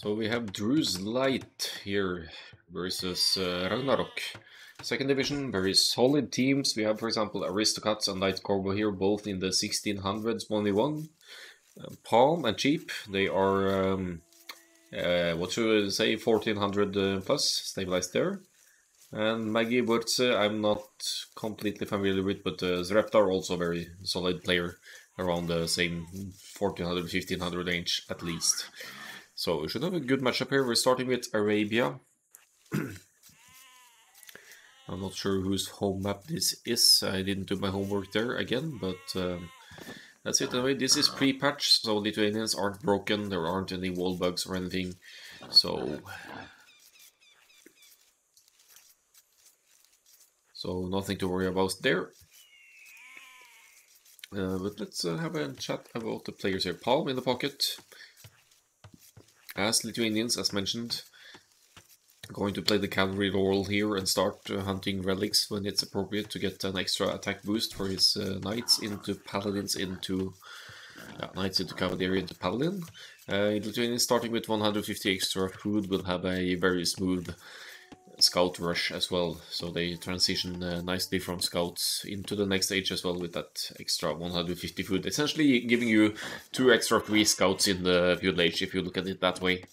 So we have Druz Lite here versus Ragnarok. Second division, very solid teams. We have, for example, Aristocats and Lite Corvo here, both in the 1600s 1v1. Palm and Cheap, they are, what should I say, 1400 plus, stabilized there. And Maggie Wurtze, I'm not completely familiar with, but Zreptar also a very solid player, around the same 1400, 1500 range at least. So we should have a good matchup here. We're starting with Arabia. I'm not sure whose home map this is. I didn't do my homework there again, but that's it anyway. This is pre-patch, so Lithuanians aren't broken. There aren't any wall bugs or anything. So nothing to worry about there. But let's have a chat about the players here. Palm in the pocket. As Lithuanians, as mentioned, going to play the cavalry role here and start hunting relics when it's appropriate to get an extra attack boost for his knights into paladins into knights into cavalry into paladin. Lithuanians starting with 150 extra food will have a very smooth scout rush as well, so they transition nicely from scouts into the next stage as well with that extra 150 food, essentially giving you 2 extra 3 scouts in the feudal age if you look at it that way,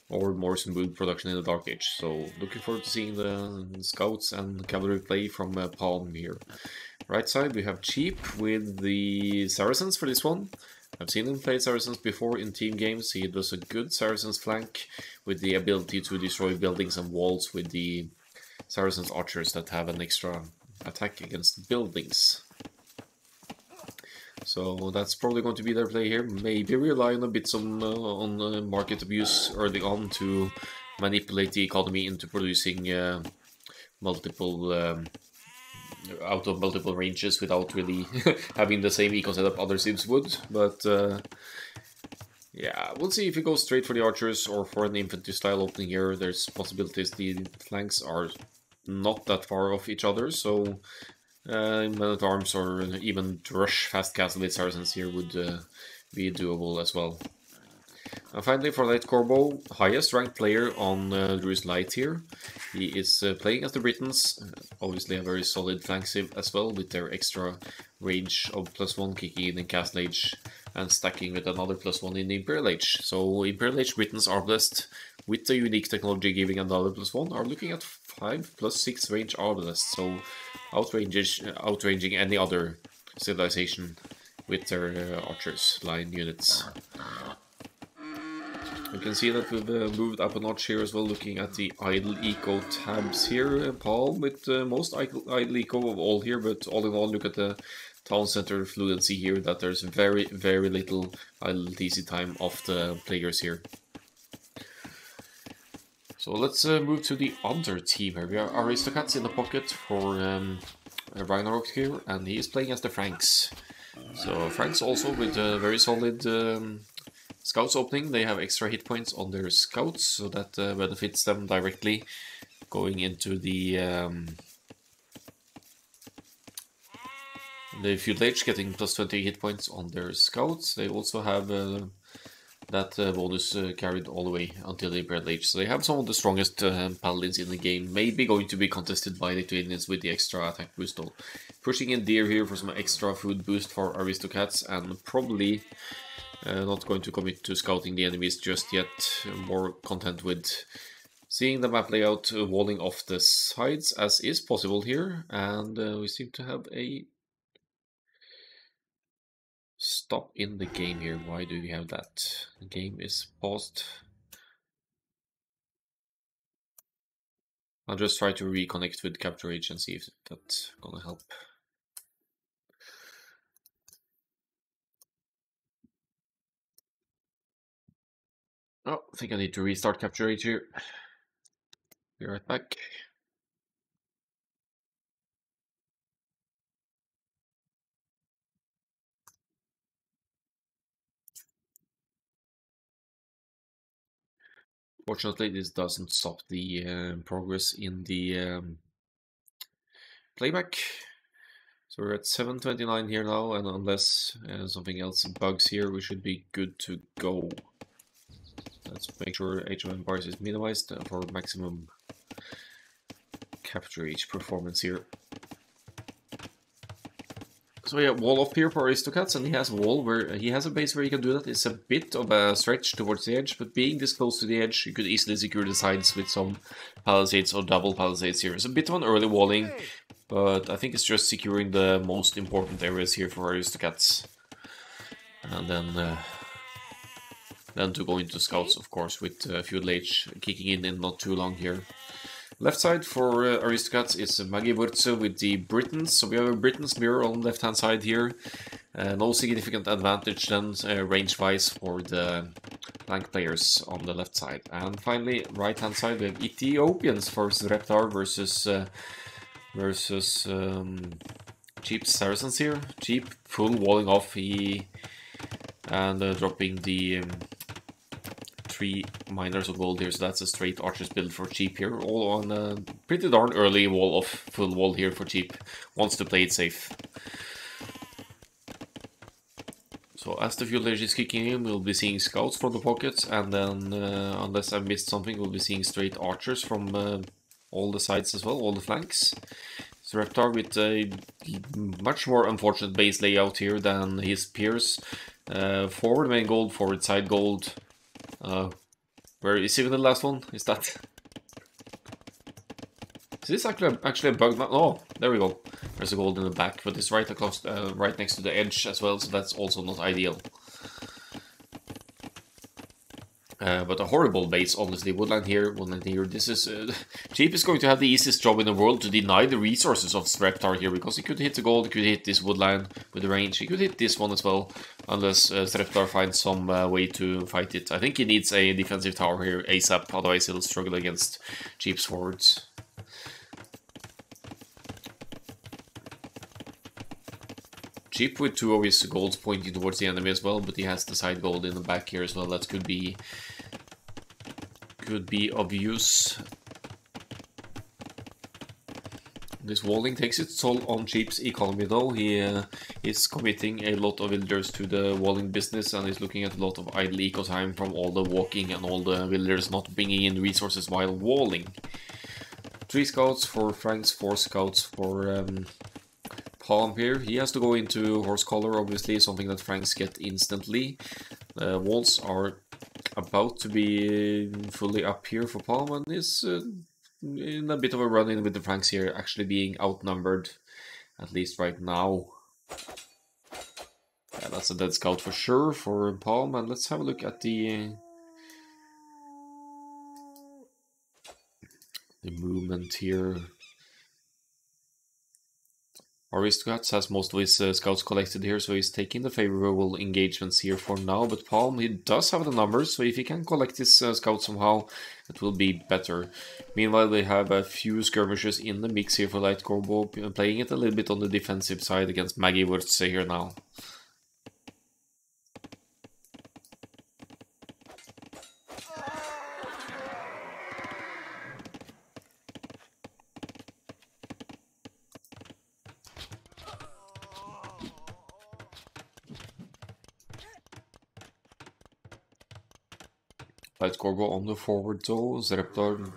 or more smooth production in the dark age. So looking forward to seeing the scouts and cavalry play from Palm here. Right side we have Cheap with the Saracens for this one. I've seen him play Saracens before in team games. He does a good Saracens flank with the ability to destroy buildings and walls with the Saracens archers that have an extra attack against buildings. So that's probably going to be their play here. Maybe rely on a bit on market abuse early on to manipulate the economy into producing multiple out of multiple ranges without really having the same eco setup other civs would, but yeah, we'll see if he goes straight for the archers or for an infantry style opening here. There's possibilities the flanks are not that far off each other, so men-at-arms or even rush fast castle with Saracens here would be doable as well. And finally, for Lite Corvo, highest ranked player on Druz Lite here. He is playing as the Britons, obviously a very solid flank civ as well, with their extra range of +1 kicking in Castle Age and stacking with another +1 in the Imperial Age. So Imperial Age Britons are blessed with the unique technology giving another +1, are looking at 5+6 range are blessed, so outranging any other civilization with their archers line units. You can see that we've moved up a notch here as well, looking at the idle eco tabs here. Palm with the most idle eco of all here, but all in all, look at the town center fluency here, that there's very, very little idle TC time of the players here. So let's move to the other team here. We are Aristocats in the pocket for Ragnarok here, and he is playing as the Franks. So Franks also with a very solid scouts opening. They have extra hit points on their scouts, so that benefits them directly going into the feudal age, getting +20 hit points on their scouts. They also have that bonus carried all the way until the Imperial Age. So they have some of the strongest paladins in the game, maybe going to be contested by Lithuanians with the extra attack boost though. Pushing in Deer here for some extra food boost for Aristocats, and probably not going to commit to scouting the enemies just yet. More content with seeing the map layout, walling off the sides as is possible here, and we seem to have a stop in the game here. Why do we have that? The game is paused. I'll just try to reconnect with Capture Age and see if that's gonna help. Oh, I think I need to restart Capture Age here. Be right back. Fortunately, this doesn't stop the progress in the playback. So we're at 7:29 here now, and unless something else bugs here, we should be good to go. Let's make sure HMM bars is minimized for maximum capture each performance here. So yeah, wall up here for Aristocats, and he has wall where he has a base where he can do that. It's a bit of a stretch towards the edge, but being this close to the edge, you could easily secure the sides with some palisades or double palisades here. It's a bit of an early walling, but I think it's just securing the most important areas here for Aristocats. And then to go into scouts, of course, with Feudal Age kicking in not too long here. Left side for Aristocats is Magiwurze with the Britons. So we have a Britons mirror on the left hand side here. No significant advantage then range-wise for the flank players on the left side. And finally, right hand side we have Ethiopians for Reptar versus Cheap Saracens here. Cheap full walling off and dropping the 3 miners of gold here, so that's a straight archers build for Cheap here, all on a pretty darn early wall of full wall here for Cheap, wants to play it safe. So as the Feudal Age is kicking in, we'll be seeing scouts from the pockets, and then unless I missed something, we'll be seeing straight archers from all the sides as well, all the flanks. So Reptar with a much more unfortunate base layout here than his peers. Forward main gold, forward side gold. Where is even the last one? Is that? Is this actually a bug map? Oh, there we go. There's a gold in the back, but it's right across, right next to the edge as well, so that's also not ideal. But a horrible base, honestly. Woodland here, woodland here. This is Cheap is going to have the easiest job in the world to deny the resources of Reptar here, because he could hit the gold, he could hit this woodland with the range, he could hit this one as well, unless Reptar finds some way to fight it. I think he needs a defensive tower here ASAP, otherwise he'll struggle against Cheap's forwards. Cheap with 2 of his golds pointing towards the enemy as well, but he has the side gold in the back here as well. That could be of use. This walling takes its toll on Cheap's economy though. He is committing a lot of villagers to the walling business and is looking at a lot of idle eco time from all the walking and all the villagers not bringing in resources while walling. 3 scouts for Franks, 4 scouts for Palm here. He has to go into horse collar, obviously, something that Franks get instantly. Walls are about to be fully up here for Palm, and is in a bit of a run-in with the Franks here, actually being outnumbered, at least right now. Yeah, that's a dead scout for sure for Palm, and let's have a look at the movement here. Aristocats has most of his scouts collected here, so he's taking the favorable engagements here for now. But Palm, he does have the numbers, so if he can collect his scouts somehow, it will be better. Meanwhile, they have a few skirmishes in the mix here for Light Corbo, playing it a little bit on the defensive side against Magiwurze here now. Light Corbo on the forward though, Reptar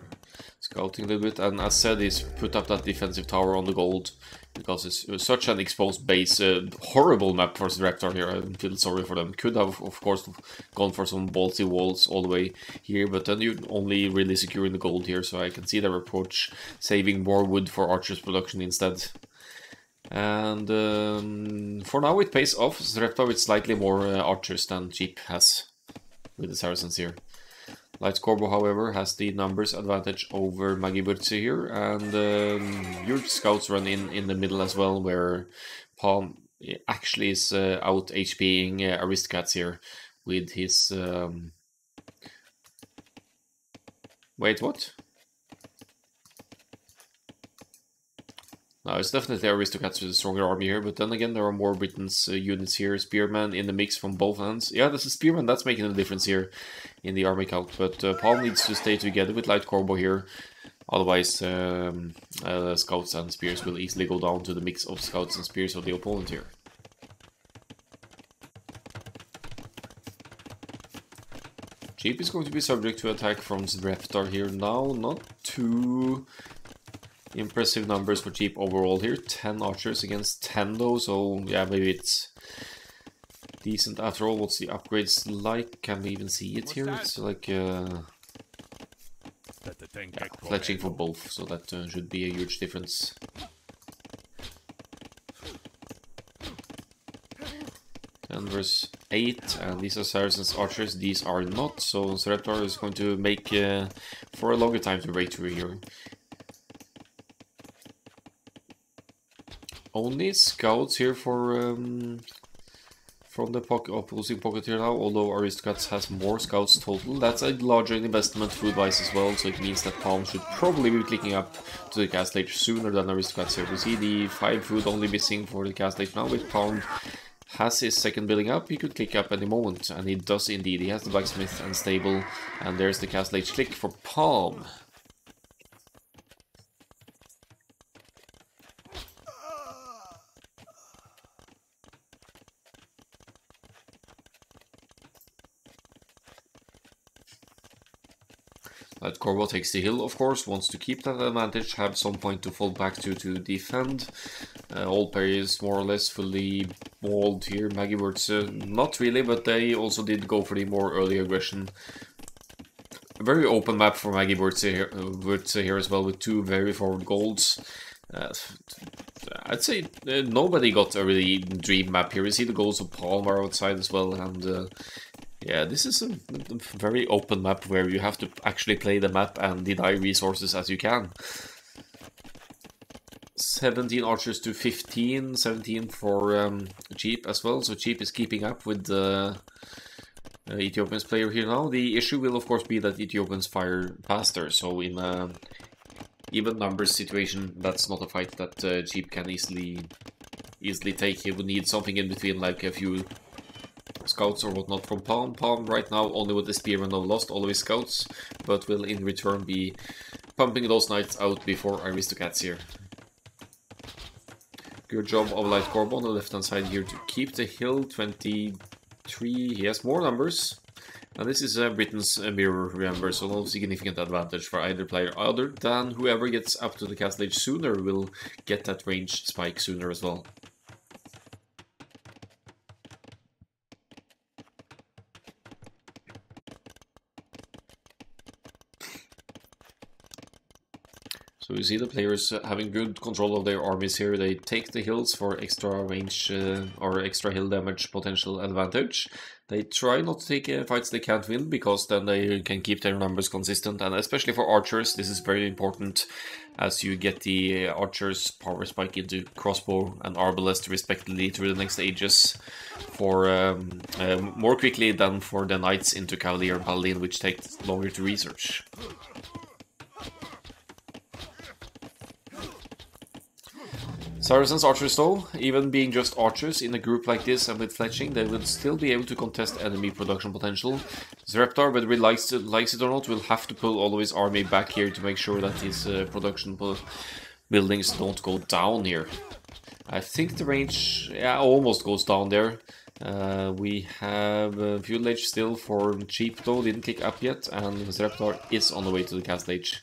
scouting a little bit, and as said, he's put up that defensive tower on the gold, because it's such an exposed base. Horrible map for Reptar here, I feel sorry for them. Could have, of course, gone for some ballsy walls all the way here, but then you're only really securing the gold here, so I can see their approach, saving more wood for Archer's production instead. And for now it pays off, Reptar with slightly more Archers than Cheap has with the Saracens here. Light Corbo, however, has the numbers advantage over Magiwurze here, and your scouts run in the middle as well, where Palm actually is out HPing Aristocats here with his... Wait, what? No, it's definitely Aristocats with a stronger army here, but then again there are more Britons units here. Spearman in the mix from both ends. Yeah, this is Spearman that's making a difference here in the army count, but Palm needs to stay together with Light Corbo here. Otherwise, Scouts and Spears will easily go down to the mix of Scouts and Spears of the opponent here. Cheap is going to be subject to attack from Zreptar here now. Not too impressive numbers for Cheap overall here. 10 archers against 10 though, so yeah, maybe it's decent after all. What's the upgrades like? Can we even see it here? It's like yeah, fletching for both, so that should be a huge difference. And verse 8, and these are Saracen's archers, these are not, so Zreptar is going to make for a longer time to break through here. Only scouts here for from the opposing pocket here now, although Aristocrats has more scouts total. That's a larger investment food-wise as well, so it means that Palm should probably be clicking up to the cast stage sooner than Aristocrats here. We see the 5 food only missing for the cast stage now, with Palm has his second building up, he could click up any moment, and he does indeed. He has the blacksmith and stable, and there's the cast late click for Palm. That Corvo takes the hill, of course, wants to keep that advantage, have some point to fall back to defend. All players more or less fully walled here. Maggie Wurtz, not really, but they also did go for the more early aggression. A very open map for Maggie Wurtz here as well, with 2 very forward golds. I'd say nobody got a really dream map here. We see the goals of Palm are outside as well, and yeah, this is a very open map where you have to actually play the map and deny resources as you can. 17 archers to 15, 17 for Cheap as well, so Cheap is keeping up with the Ethiopians player here now. The issue will of course be that Ethiopians fire faster, so in a even numbers situation, that's not a fight that Cheap can easily take. He would need something in between, like a few scouts or whatnot from Palm. Palm right now only with the spearman of lost all of his scouts, but will in return be pumping those knights out before Aristocrats here. Good job of Lite Corbo on the left hand side here to keep the hill. 23, he has more numbers, and this is Britain's mirror, remember, so no significant advantage for either player other than whoever gets up to the castle age sooner will get that ranged spike sooner as well. So you see the players having good control of their armies here. They take the hills for extra range or extra hill damage potential advantage. They try not to take fights they can't win, because then they can keep their numbers consistent. And especially for archers, this is very important, as you get the archers power spike into crossbow and arbalest respectively through the next stages for more quickly than for the knights into cavalier and paladin, which takes longer to research. Saracen's archers though, even being just archers in a group like this and with fletching, they will still be able to contest enemy production potential. Zreptar, whether he likes it or not, will have to pull all of his army back here to make sure that his production buildings don't go down here. I think the range, yeah, almost goes down there. We have Fuel Age still for Cheap though, didn't kick up yet, and Zreptar is on the way to the cast age.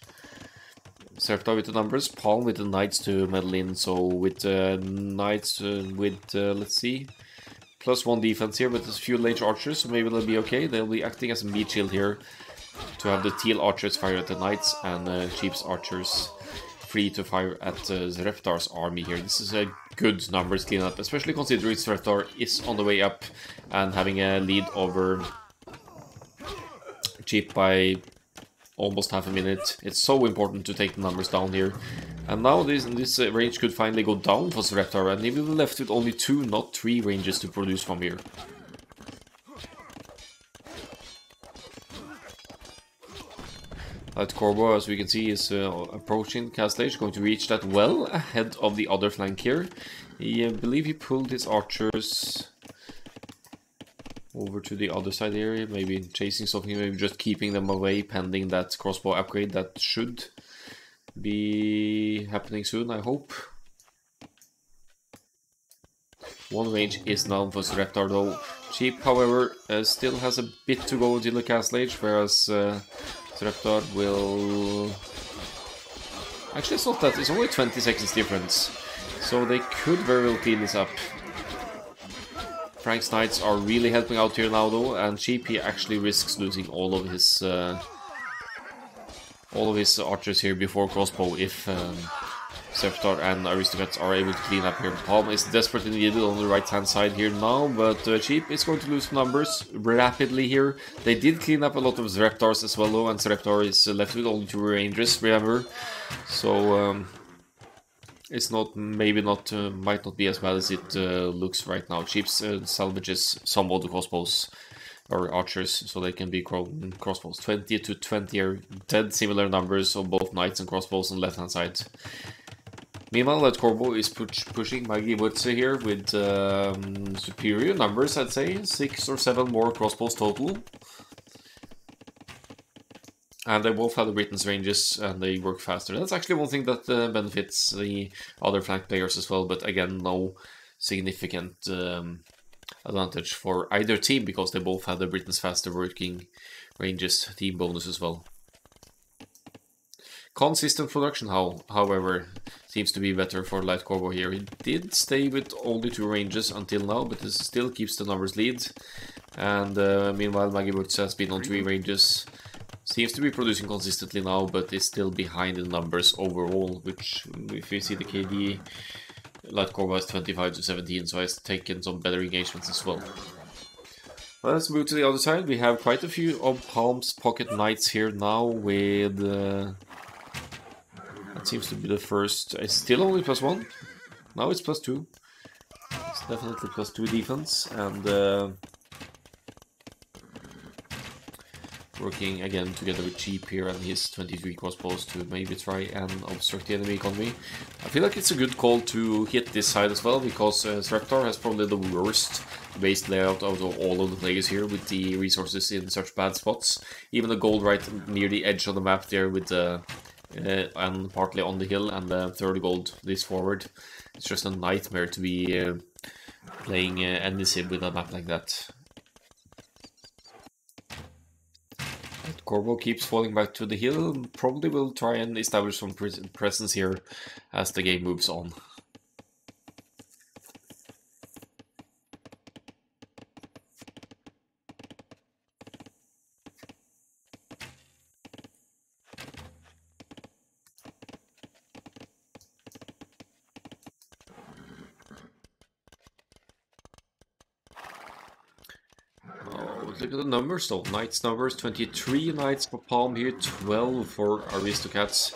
Zreptar with the numbers, Palm with the knights to meddle in, so with knights let's see, +1 defense here with a few late archers, so maybe they'll be okay. They'll be acting as a meat shield here to have the teal archers fire at the knights and Cheap's archers free to fire at Zreptar's army here. This is a good numbers cleanup, especially considering Zreptar is on the way up and having a lead over Cheap by almost half a minute. It's so important to take the numbers down here. And now this range could finally go down for Zreptar, and he will be left with only 2, not 3 ranges to produce from here. Lite Corbo, as we can see, is approaching cast age, going to reach that well ahead of the other flank here. I believe he pulled his archers over to the other side area, maybe chasing something, maybe just keeping them away pending that crossbow upgrade that should be happening soon, I hope. One range is down for Reptar though. Cheap, however, still has a bit to go until the castle age, whereas Reptar will... Actually, it's not that, it's only 20 seconds difference. So they could very well clean this up. Frank's Knights are really helping out here now though, and Cheap, he actually risks losing all of his archers here before crossbow if Reptar and Aristocrats are able to clean up here. Palm is desperately needed on the right hand side here now, but Cheap is going to lose numbers rapidly here. They did clean up a lot of Reptars as well though, and Reptar is left with only 2 Rangers, remember. So it's not, maybe not, might not be as bad as it looks right now. Cheap salvages some of the crossbows or archers, so they can be crossbows. 20 to 20 are dead, similar numbers of both knights and crossbows on the left hand side. Meanwhile, that Corbo is pushing Maggie Wutze here with superior numbers, I'd say. 6 or 7 more crossbows total. And they both have the Britain's ranges and they work faster. That's actually one thing that benefits the other flank players as well, but again, no significant advantage for either team because they both have the Britain's faster working ranges team bonus as well. Consistent production, however, seems to be better for Lite Corbo here. He did stay with only 2 ranges until now, but this still keeps the numbers lead. And meanwhile, Maggie Wutze has been on 3 ranges. Seems to be producing consistently now, but is still behind in numbers overall, which, if you see the KD, Lite Corbo has 25 to 17, so has taken some better engagements as well. Let's move to the other side. We have quite a few of Palm's pocket knights here now with... that seems to be the first... It's still only +1. Now it's +2. It's definitely +2 defense, and... working again together with Cheap here and his 23 crossbows to maybe try and obstruct the enemy economy. I feel like it's a good call to hit this side as well, because Reptar has probably the worst base layout out of all of the players here, with the resources in such bad spots. Even the gold right near the edge of the map there with the and partly on the hill, and the 3rd gold this forward. It's just a nightmare to be playing Enisim with a map like that. Corbo keeps falling back to the hill, probably will try and establish some presence here as the game moves on. Look at the numbers though. Knights numbers, 23 knights for Palm here, 12 for Aristocrats.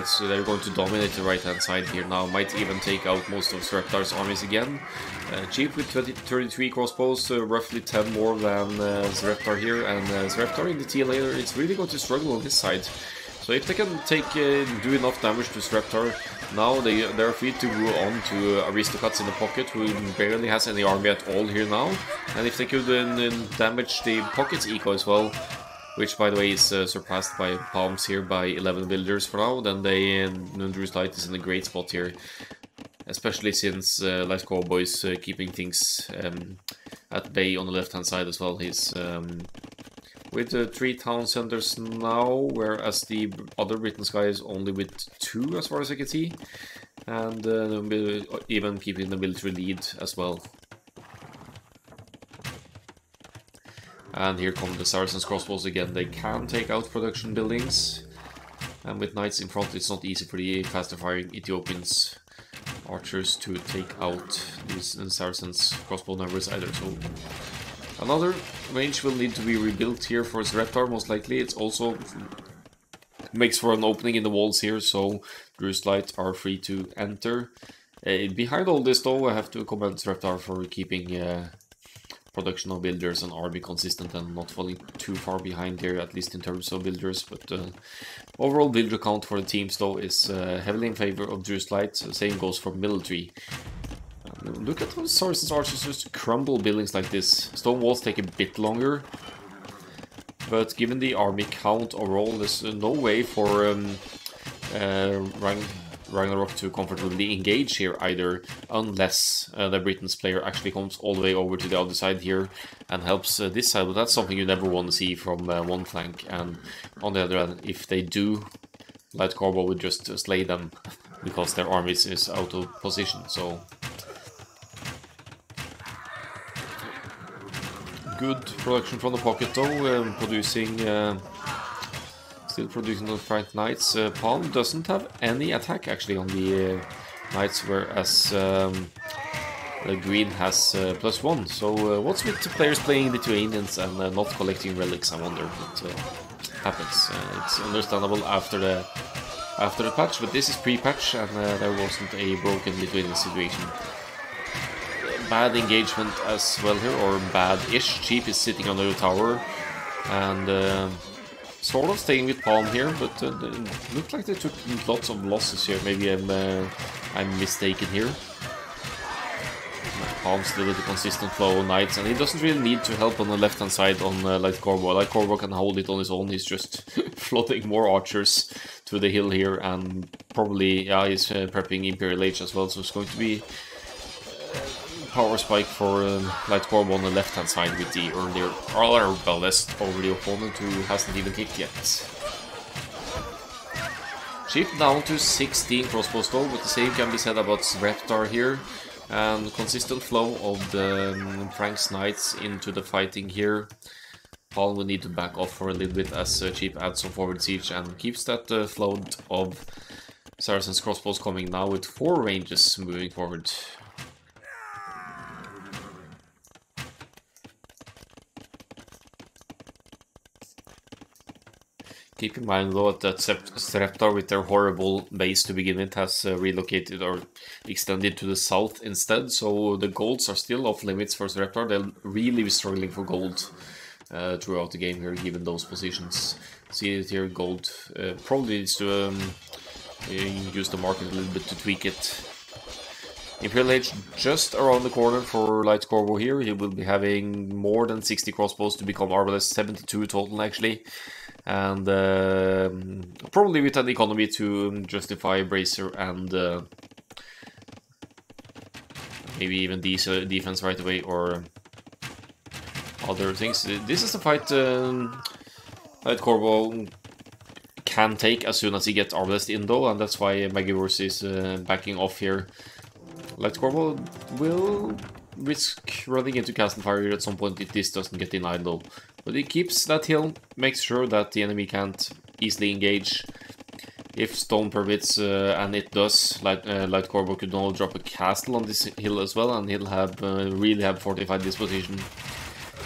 So they're going to dominate the right hand side here now. Might even take out most of Reptar's armies again. Cheap with 33 crossbows, roughly 10 more than Reptar here. And Reptar in the TLA is really going to struggle on his side. So if they can do enough damage to Reptar, now they're free to go on to Aristocrats in the pocket, who barely has any army at all here now. And if they could damage the pocket's eco as well, which by the way is surpassed by Palms here by 11 villagers for now, then Druz Lite is in a great spot here. Especially since Lite Corbo is keeping things at bay on the left hand side as well. He's with 3 town centers now, whereas the other Britain's guy is only with 2 as far as I can see. And even keeping the military lead as well. And here come the Saracens crossbows again. They can take out production buildings. And with knights in front, it's not easy for the faster firing Ethiopians archers to take out these Saracens crossbow numbers either. So another range will need to be rebuilt here for Reptar, most likely. It's also makes for an opening in the walls here, so Druz Lite are free to enter. Behind all this though, I have to commend Reptar for keeping production of builders and army consistent and not falling too far behind here, at least in terms of builders. But overall builder count for the teams though is heavily in favor of Druz Lite. Same goes for military. Look at those Saracens archers just crumble buildings like this. Stone walls take a bit longer, but given the army count overall, there's no way for Ragnarok to comfortably engage here either, unless the Britain's player actually comes all the way over to the other side here and helps this side. But that's something you never want to see from one flank. And on the other hand, if they do, Lite Corvo would just slay them because their army is out of position. So good production from the pocket though, still producing those Frank Knights. Palm doesn't have any attack actually on the Knights, whereas Green has +1. So what's with the players playing Lithuanians and not collecting relics? I wonder what happens. It's understandable after the patch, but this is pre-patch and there wasn't a broken Lithuanian situation. Bad engagement as well here, or bad-ish. Cheap is sitting under the tower and sort of staying with Palm here, but it looked like they took lots of losses here. Maybe I'm mistaken here. Palm still with a consistent flow of Knights, and he doesn't really need to help on the left-hand side on Lite Corvo. Lite Corvo can hold it on his own. He's just floating more archers to the hill here, and probably, yeah, he's prepping Imperial Age as well, so it's going to be power spike for Lite Corvo on the left-hand side with the earlier ballast over the opponent who hasn't even hit yet. Chip down to 16 crossbows though, but the same can be said about Reptar here. And consistent flow of the Frank's Knights into the fighting here. Paul will need to back off for a little bit as Cheap adds some forward siege and keeps that flow of Saracen's crossbows coming now with 4 ranges moving forward. Keep in mind though that Reptar with their horrible base to begin with has relocated or extended to the south instead, so the golds are still off limits for Reptar. They'll really be struggling for gold throughout the game here, given those positions. See it here, gold probably needs to use the market a little bit to tweak it. Imperial Age just around the corner for Lite Corvo here. He will be having more than 60 crossbows to become arbalest, 72 total actually. And probably with an economy to justify Bracer and maybe even defense right away or other things. This is the fight Lite Corvo can take as soon as he gets Arbalest in though, and that's why Magiverse is backing off here. Lite Corvo will risk running into Castle Fire at some point if this doesn't get denied though. But he keeps that hill, makes sure that the enemy can't easily engage. If stone permits, and it does, Lite Corvo could now drop a castle on this hill as well, and he'll have really have fortified this position.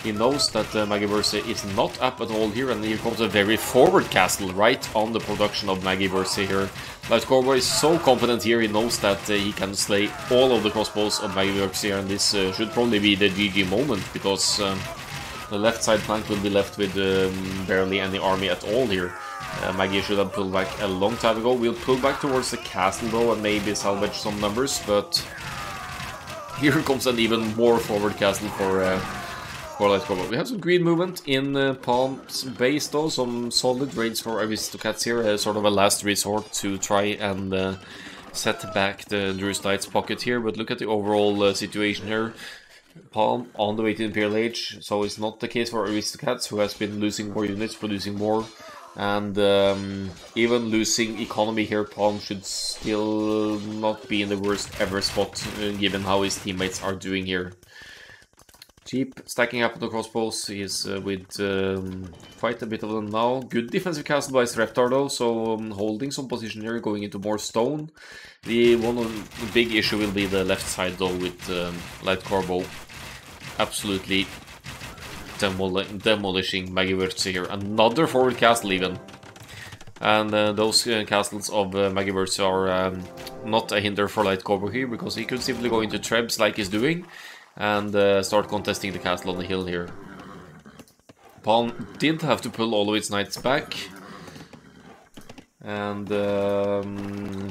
He knows that Magiverse is not up at all here, and here comes a very forward castle right on the production of Magiverse here. Lite Corvo is so confident here, he knows that he can slay all of the crossbows of Magiverse here, and this should probably be the GG moment, because the left side flank will be left with barely any army at all here. Maggie should have pulled back a long time ago. We'll pull back towards the castle though and maybe salvage some numbers, but here comes an even more forward castle for Lite Corvo. We have some green movement in Palm's base though, some solid raids for Aristocats here, sort of a last resort to try and set back the Druz Knight's pocket here, but look at the overall situation here. Palm on the way to Imperial Age, so it's not the case for Aristocats, who has been losing more units, producing more, and even losing economy here. Palm should still not be in the worst ever spot, given how his teammates are doing here. Cheap stacking up the crossbows. He is with quite a bit of them now. Good defensive castle by Reptar though, so holding some position here, going into more stone. The big issue will be the left side though, with Lite Corvo absolutely demolishing Magiverse here. Another forward castle even. And those castles of Magiverse are not a hinder for Lite Corvo here, because he could simply go into Trebs like he's doing and start contesting the castle on the hill here. Palm did have to pull all of its knights back, and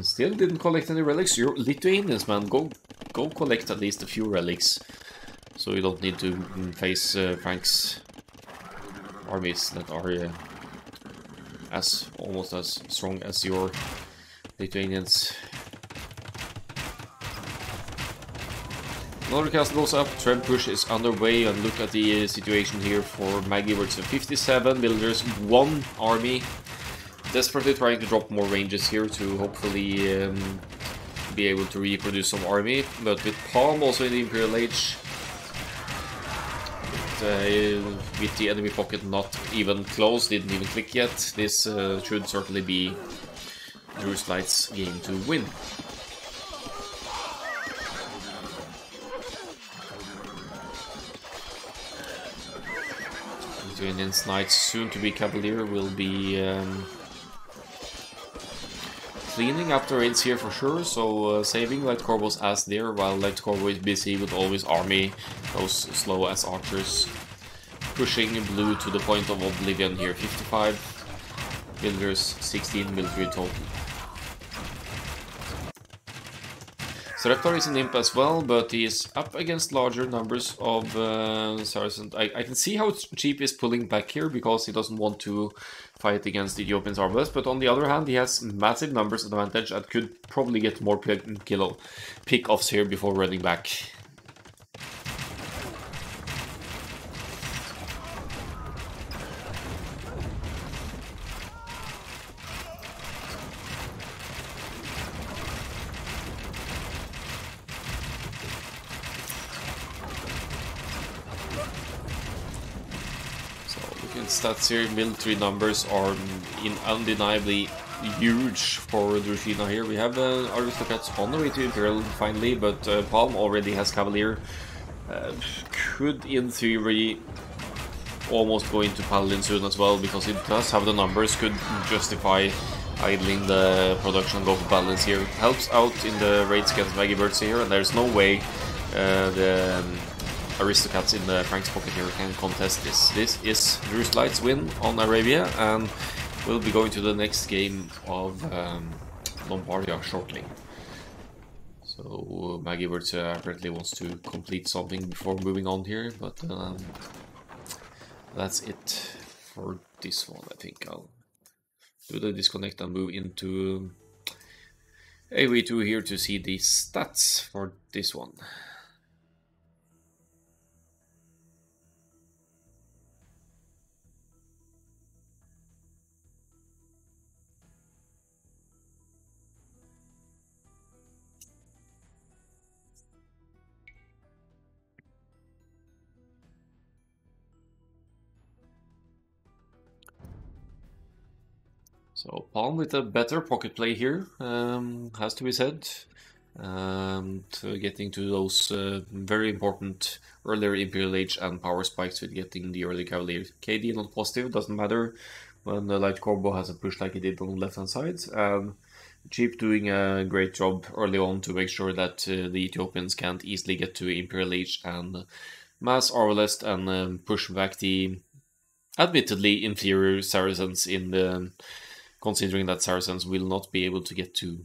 still didn't collect any relics. You're Lithuanians, man. Go collect at least a few relics, so you don't need to face Frank's armies that are almost as strong as your Lithuanians. Another castle goes up, trend push is underway, and look at the situation here for Maggie, where it's 57 villagers, 1 army. Desperately trying to drop more ranges here to hopefully be able to reproduce some army, but with Palm also in the Imperial Age, with the enemy pocket not even close, didn't even click yet, this should certainly be Druz Lite's game to win. Lithuanian's Knights, soon to be Cavalier, will be cleaning up the raids here for sure, so saving Light Corvo's ass there, while Light Corvo is busy with always army those slow ass archers. Pushing blue to the point of oblivion here, 55 villagers, 16 military total. Sareptar is an imp as well, but he is up against larger numbers of Saracens. I can see how Cheap is pulling back here because he doesn't want to fight against the Ethiopians Arbalest, but on the other hand he has massive numbers advantage and could probably get more pick-offs here before running back. Stats here, military numbers are undeniably huge for Drushina here. We have aristocrats on the way to Imperial finally, but Palm already has Cavalier. Could in theory almost go into Paladin soon as well, because it does have the numbers, could justify idling the production, go for Paladins here. Helps out in the raids against Maggie Birds here, and there's no way the aristocrats in the Frank's pocket here can contest this. This is Druz Lite's win on Arabia, and we'll be going to the next game of Lombardia shortly. So Maggie Birds apparently wants to complete something before moving on here, but that's it for this one. I think I'll do the disconnect and move into AOE2 here to see the stats for this one. So Palm with a better pocket play here, has to be said. Getting to those very important earlier Imperial Age and power spikes with getting the early Cavalier. KD not positive, doesn't matter when the Light Corvo has a push like he did on the left hand side. Cheap doing a great job early on to make sure that the Ethiopians can't easily get to Imperial Age and mass Arbalest and push back the admittedly inferior Saracens in the... considering that Saracens will not be able to get to...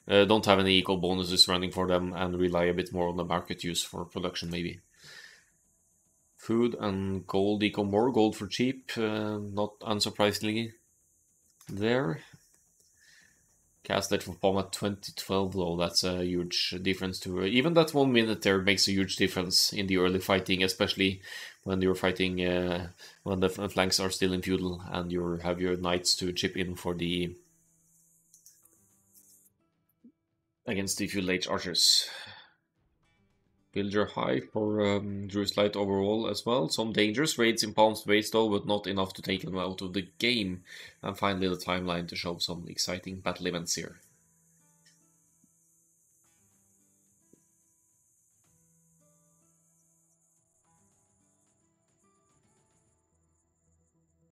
don't have any equal bonuses running for them and rely a bit more on the market use for production maybe. Food and gold equal more, gold for cheap, not unsurprisingly there. Castlet for Palm at 2012 though, that's a huge difference to... even that 1 minute there makes a huge difference in the early fighting, especially when you're fighting when the flanks are still in feudal and you have your knights to chip in for the... against the feudal age archers. Villager high for Druz Lite overall as well. Some dangerous raids in Palm's base though, but not enough to take them out of the game. And finally the timeline to show some exciting battle events here.